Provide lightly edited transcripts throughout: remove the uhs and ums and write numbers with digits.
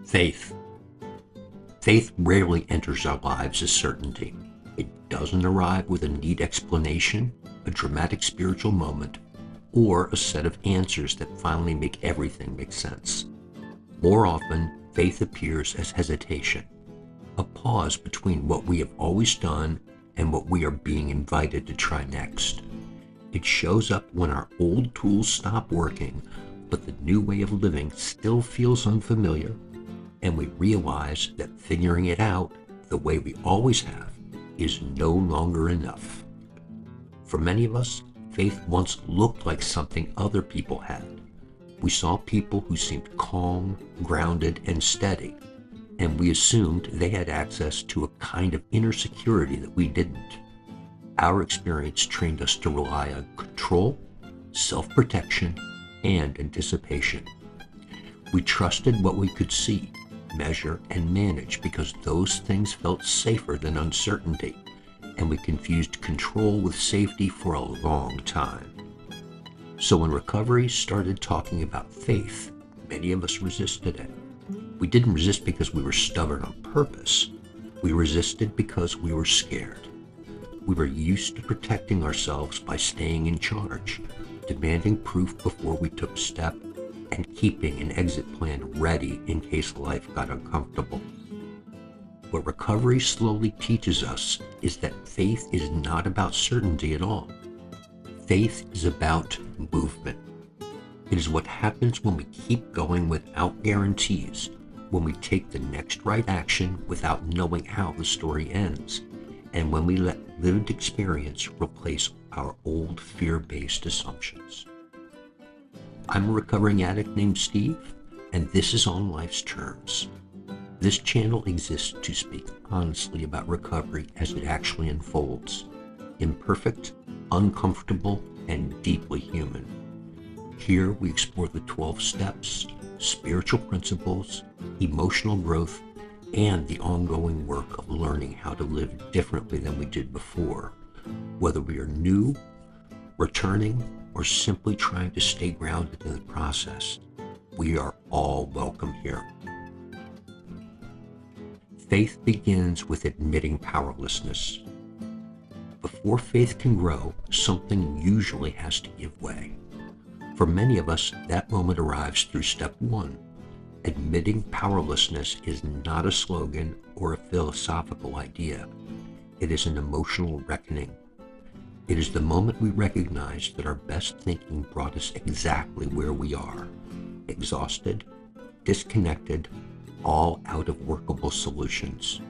Faith. Faith rarely enters our lives as certainty. It doesn't arrive with a neat explanation, a dramatic spiritual moment, or a set of answers that finally make everything make sense. More often, faith appears as hesitation, a pause between what we have always done and what we are being invited to try next. It shows up when our old tools stop working, but the new way of living still feels unfamiliar, and we realize that figuring it out the way we always have is no longer enough. For many of us, faith once looked like something other people had. We saw people who seemed calm, grounded, and steady, and we assumed they had access to a kind of inner security that we didn't. Our experience trained us to rely on control, self-protection, and anticipation. We trusted what we could see, measure, and manage because those things felt safer than uncertainty, and we confused control with safety for a long time. So when recovery started talking about faith, many of us resisted it. We didn't resist because we were stubborn on purpose. We resisted because we were scared. We were used to protecting ourselves by staying in charge, demanding proof before we took a step, and keeping an exit plan ready in case life got uncomfortable. What recovery slowly teaches us is that faith is not about certainty at all. Faith is about movement. It is what happens when we keep going without guarantees, when we take the next right action without knowing how the story ends, and when we let lived experience replace our old fear-based assumptions. I'm a recovering addict named Steve, and this is On Life's Terms. This channel exists to speak honestly about recovery as it actually unfolds, imperfect, uncomfortable, and deeply human. Here we explore the 12 steps, spiritual principles, emotional growth, and the ongoing work of learning how to live differently than we did before, whether we are new, returning, or simply trying to stay grounded in the process. We are all welcome here. Faith begins with admitting powerlessness. Before faith can grow, something usually has to give way. For many of us, that moment arrives through step 1. Admitting powerlessness is not a slogan or a philosophical idea. It is an emotional reckoning. It is the moment we recognize that our best thinking brought us exactly where we are, exhausted, disconnected, all out of workable solutions.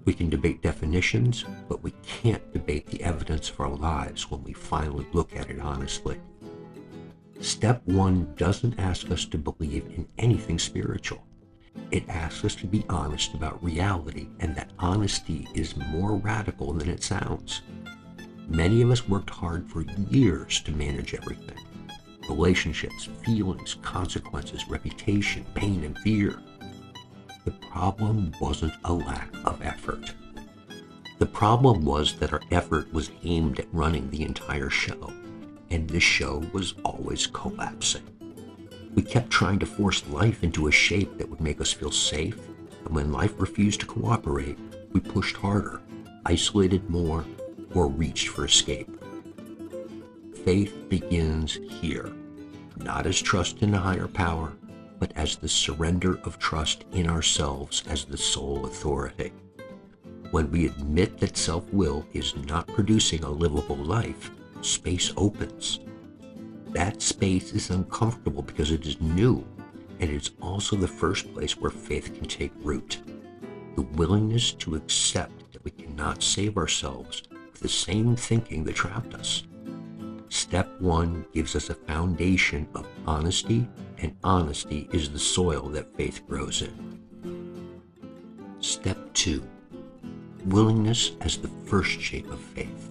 We can debate definitions, but we can't debate the evidence of our lives when we finally look at it honestly. Step 1 doesn't ask us to believe in anything spiritual. It asks us to be honest about reality, and that honesty is more radical than it sounds. Many of us worked hard for years to manage everything. Relationships, feelings, consequences, reputation, pain, and fear. The problem wasn't a lack of effort. The problem was that our effort was aimed at running the entire show, and the show was always collapsing. We kept trying to force life into a shape that would make us feel safe, and when life refused to cooperate, we pushed harder, isolated more, or reached for escape. Faith begins here, not as trust in a higher power, but as the surrender of trust in ourselves as the sole authority. When we admit that self-will is not producing a livable life, space opens. That space is uncomfortable because it is new, and it's also the first place where faith can take root. The willingness to accept that we cannot save ourselves with the same thinking that trapped us. Step 1 gives us a foundation of honesty, and honesty is the soil that faith grows in. Step 2. Willingness as the first shape of faith.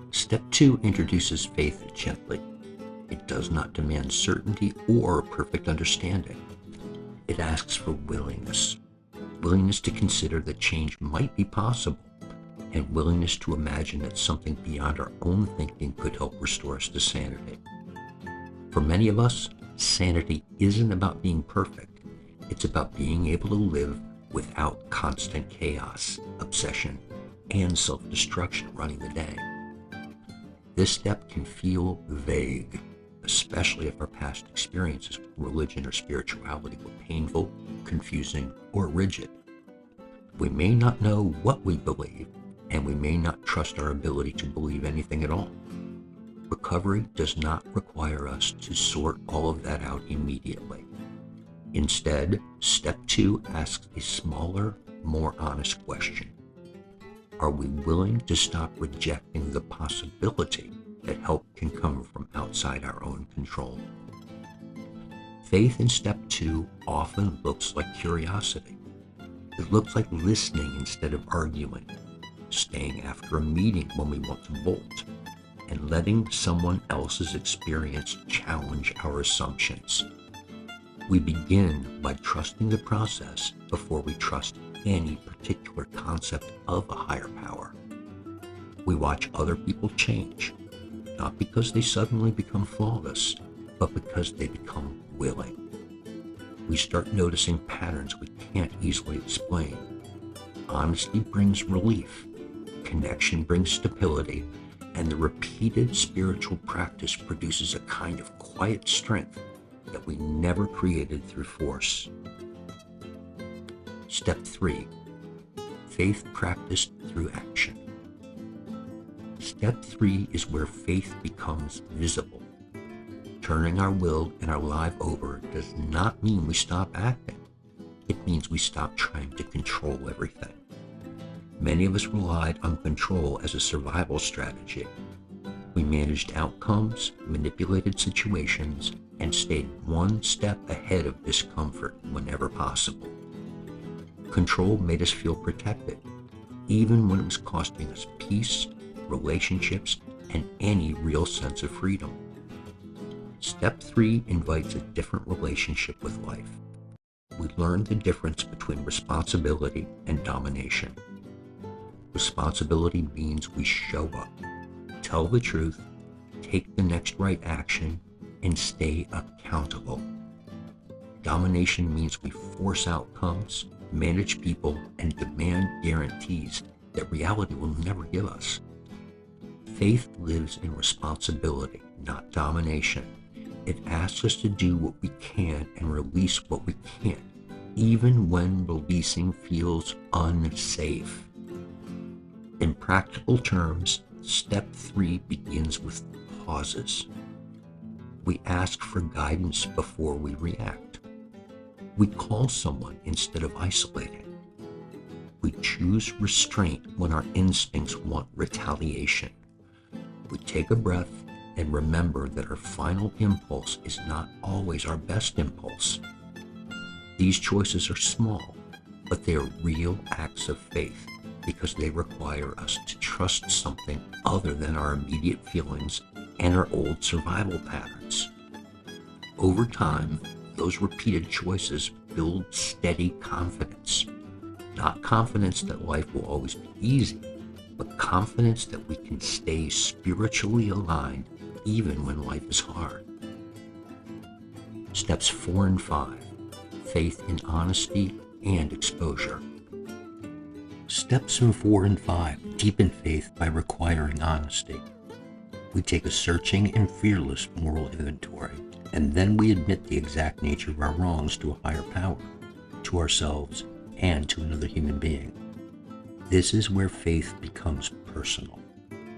Step 2 introduces faith gently. It does not demand certainty or perfect understanding. It asks for willingness. Willingness to consider that change might be possible, and willingness to imagine that something beyond our own thinking could help restore us to sanity. For many of us, sanity isn't about being perfect. It's about being able to live without constant chaos, obsession, and self-destruction running the day. This step can feel vague, especially if our past experiences with religion or spirituality were painful, confusing, or rigid. We may not know what we believe, and we may not trust our ability to believe anything at all. Recovery does not require us to sort all of that out immediately. Instead, step 2 asks a smaller, more honest question. Are we willing to stop rejecting the possibility that help can come from outside our own control? Faith in step 2 often looks like curiosity. It looks like listening instead of arguing, staying after a meeting when we want to bolt, and letting someone else's experience challenge our assumptions. We begin by trusting the process before we trust any particular concept of a higher power. We watch other people change, not because they suddenly become flawless, but because they become willing. We start noticing patterns we can't easily explain. Honesty brings relief, connection brings stability, and the repeated spiritual practice produces a kind of quiet strength that we never created through force. Step 3, faith practiced through action. Step 3 is where faith becomes visible. Turning our will and our life over does not mean we stop acting. It means we stop trying to control everything. Many of us relied on control as a survival strategy. We managed outcomes, manipulated situations, and stayed one step ahead of discomfort whenever possible. Control made us feel protected, even when it was costing us peace, relationships, and any real sense of freedom. Step 3 invites a different relationship with life. We learn the difference between responsibility and domination. Responsibility means we show up, tell the truth, take the next right action, and stay accountable. Domination means we force outcomes, manage people, and demand guarantees that reality will never give us. Faith lives in responsibility, not domination. It asks us to do what we can and release what we can't, even when releasing feels unsafe. In practical terms, step 3 begins with pauses. We ask for guidance before we react. We call someone instead of isolating. We choose restraint when our instincts want retaliation. We take a breath and remember that our final impulse is not always our best impulse. These choices are small, but they are real acts of faith because they require us to trust something other than our immediate feelings and our old survival patterns. Over time, those repeated choices build steady confidence. Not confidence that life will always be easy, but confidence that we can stay spiritually aligned even when life is hard. Steps 4 and 5, faith in honesty and exposure. Steps 4 and 5 deepen faith by requiring honesty. We take a searching and fearless moral inventory, and then we admit the exact nature of our wrongs to a higher power, to ourselves, and to another human being. This is where faith becomes personal,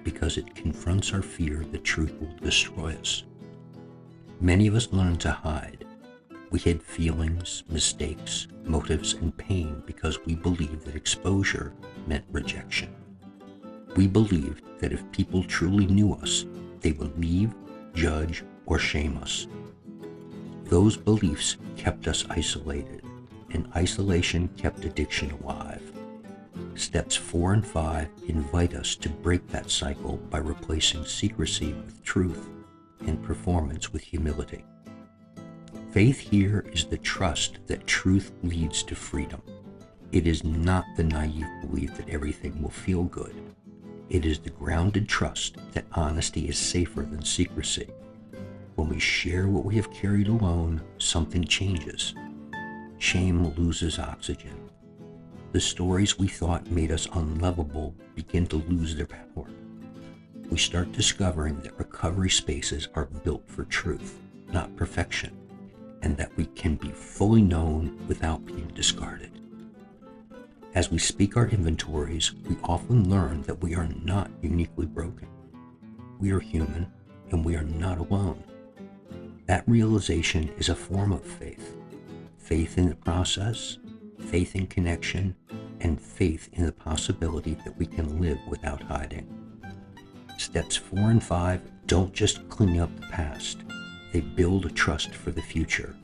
because it confronts our fear that truth will destroy us. Many of us learn to hide. We hid feelings, mistakes, motives, and pain because we believed that exposure meant rejection. We believed that if people truly knew us, they would leave, judge, or shame us. Those beliefs kept us isolated, and isolation kept addiction alive. Steps 4 and 5 invite us to break that cycle by replacing secrecy with truth and performance with humility. Faith here is the trust that truth leads to freedom. It is not the naive belief that everything will feel good. It is the grounded trust that honesty is safer than secrecy. When we share what we have carried alone, something changes. shame loses oxygen. The stories we thought made us unlovable begin to lose their power. We start discovering that recovery spaces are built for truth, not perfection, and that we can be fully known without being discarded. As we speak our inventories, we often learn that we are not uniquely broken. We are human, and we are not alone. That realization is a form of faith. Faith in the process, faith in connection, and faith in the possibility that we can live without hiding. Steps 4 and 5 don't just clean up the past. They build a trust for the future,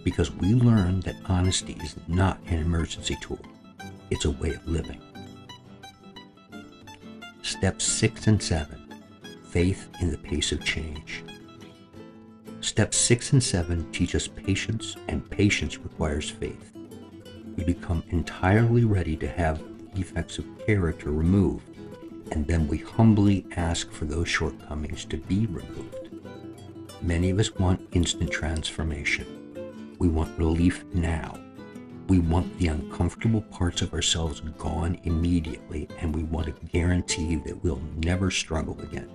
because we learn that honesty is not an emergency tool. It's a way of living. Steps 6 and 7, faith in the pace of change. Steps 6 and 7 teach us patience, and patience requires faith. We become entirely ready to have defects of character removed, and then we humbly ask for those shortcomings to be removed. Many of us want instant transformation. We want relief now. We want the uncomfortable parts of ourselves gone immediately, and we want a guarantee that we'll never struggle again.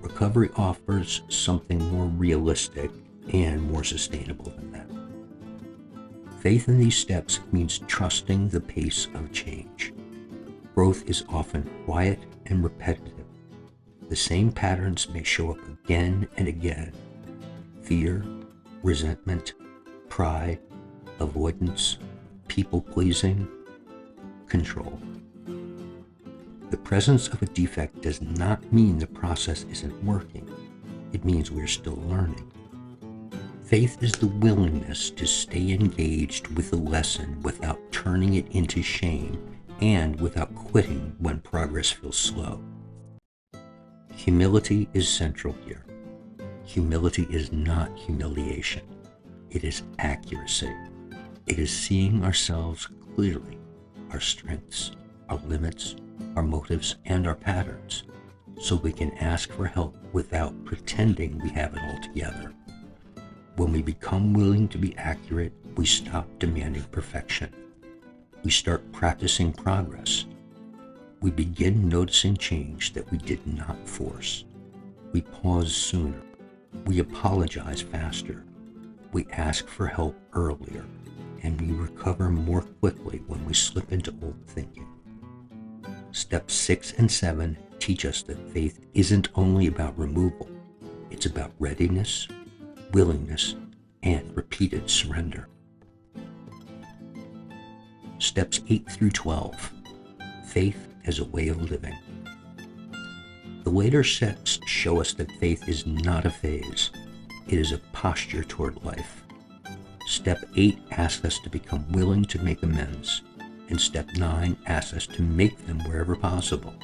Recovery offers something more realistic and more sustainable than that. Faith in these steps means trusting the pace of change. Growth is often quiet and repetitive. The same patterns may show up again and again: fear, resentment, pride, avoidance, people-pleasing, control. The presence of a defect does not mean the process isn't working. It means we're still learning. Faith is the willingness to stay engaged with the lesson without turning it into shame and without quitting when progress feels slow. Humility is central here. Humility is not humiliation. It is accuracy. It is seeing ourselves clearly, our strengths, our limits, our motives, and our patterns, so we can ask for help without pretending we have it all together. When we become willing to be accurate, we stop demanding perfection. We start practicing progress. We begin noticing change that we did not force. We pause sooner. We apologize faster. We ask for help earlier, and we recover more quickly when we slip into old thinking. Steps 6 and 7 teach us that faith isn't only about removal. It's about readiness, willingness, and repeated surrender. Steps 8 through 12, faith as a way of living. The later steps show us that faith is not a phase. It is a posture toward life. Step 8 asks us to become willing to make amends, and Step 9 asks us to make them wherever possible.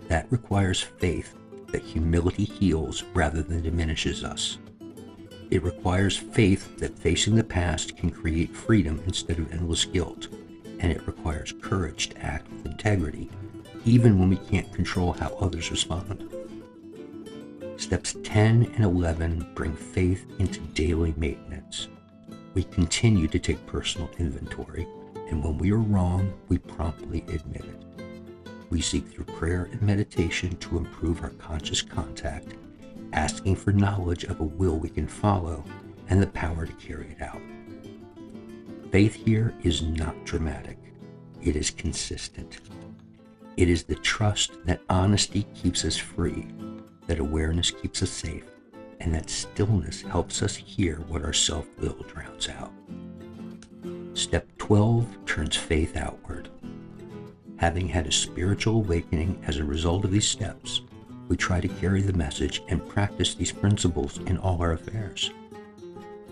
That requires faith that humility heals rather than diminishes us. It requires faith that facing the past can create freedom instead of endless guilt, and it requires courage to act with integrity, even when we can't control how others respond. Steps 10 and 11 bring faith into daily maintenance. We continue to take personal inventory, and when we are wrong, we promptly admit it. We seek through prayer and meditation to improve our conscious contact, asking for knowledge of a will we can follow and the power to carry it out. Faith here is not dramatic. It is consistent. It is the trust that honesty keeps us free, that awareness keeps us safe, and that stillness helps us hear what our self-will drowns out. Step 12 turns faith outward. Having had a spiritual awakening as a result of these steps, we try to carry the message and practice these principles in all our affairs.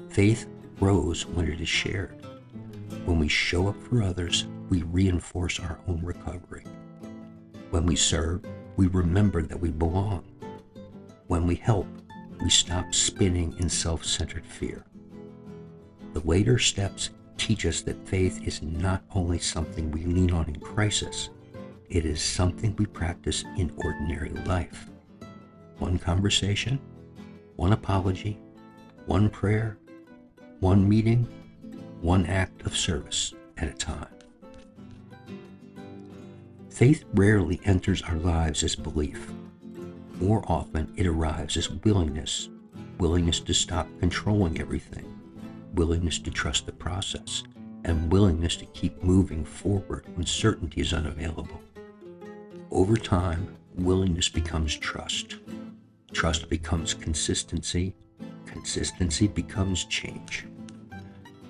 Faith grows when it is shared. When we show up for others, we reinforce our own recovery. When we serve, we remember that we belong. When we help, we stop spinning in self-centered fear. The later steps teach us that faith is not only something we lean on in crisis, it is something we practice in ordinary life. One conversation, one apology, one prayer, one meeting, one act of service at a time. Faith rarely enters our lives as belief. More often, it arrives as willingness to stop controlling everything, willingness to trust the process, and willingness to keep moving forward when certainty is unavailable. Over time, willingness becomes trust. Trust becomes consistency. Consistency becomes change.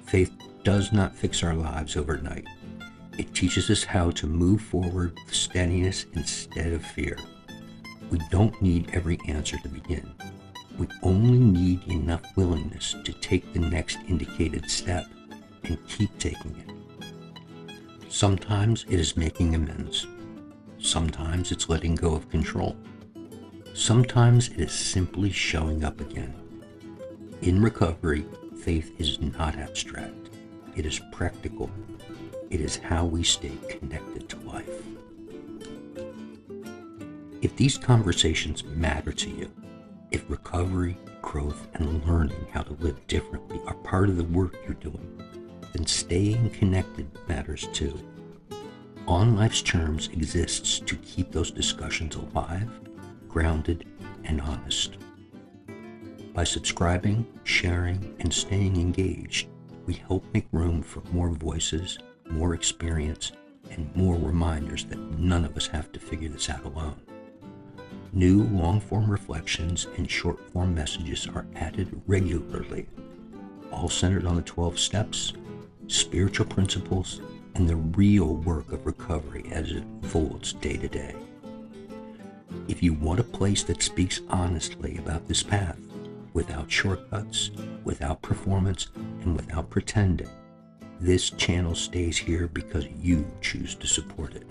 Faith does not fix our lives overnight. It teaches us how to move forward with steadiness instead of fear. We don't need every answer to begin. We only need enough willingness to take the next indicated step and keep taking it. Sometimes it is making amends. Sometimes it's letting go of control. Sometimes it is simply showing up again. In recovery, faith is not abstract. It is practical. It is how we stay connected to life. If these conversations matter to you, if recovery, growth, and learning how to live differently are part of the work you're doing, then staying connected matters too. On Life's Terms exists to keep those discussions alive, grounded, and honest. By subscribing, sharing, and staying engaged, we help make room for more voices, more experience, and more reminders that none of us have to figure this out alone. New long-form reflections and short-form messages are added regularly, all centered on the 12 steps, spiritual principles, and the real work of recovery as it unfolds day to day. If you want a place that speaks honestly about this path, without shortcuts, without performance, and without pretending, this channel stays here because you choose to support it.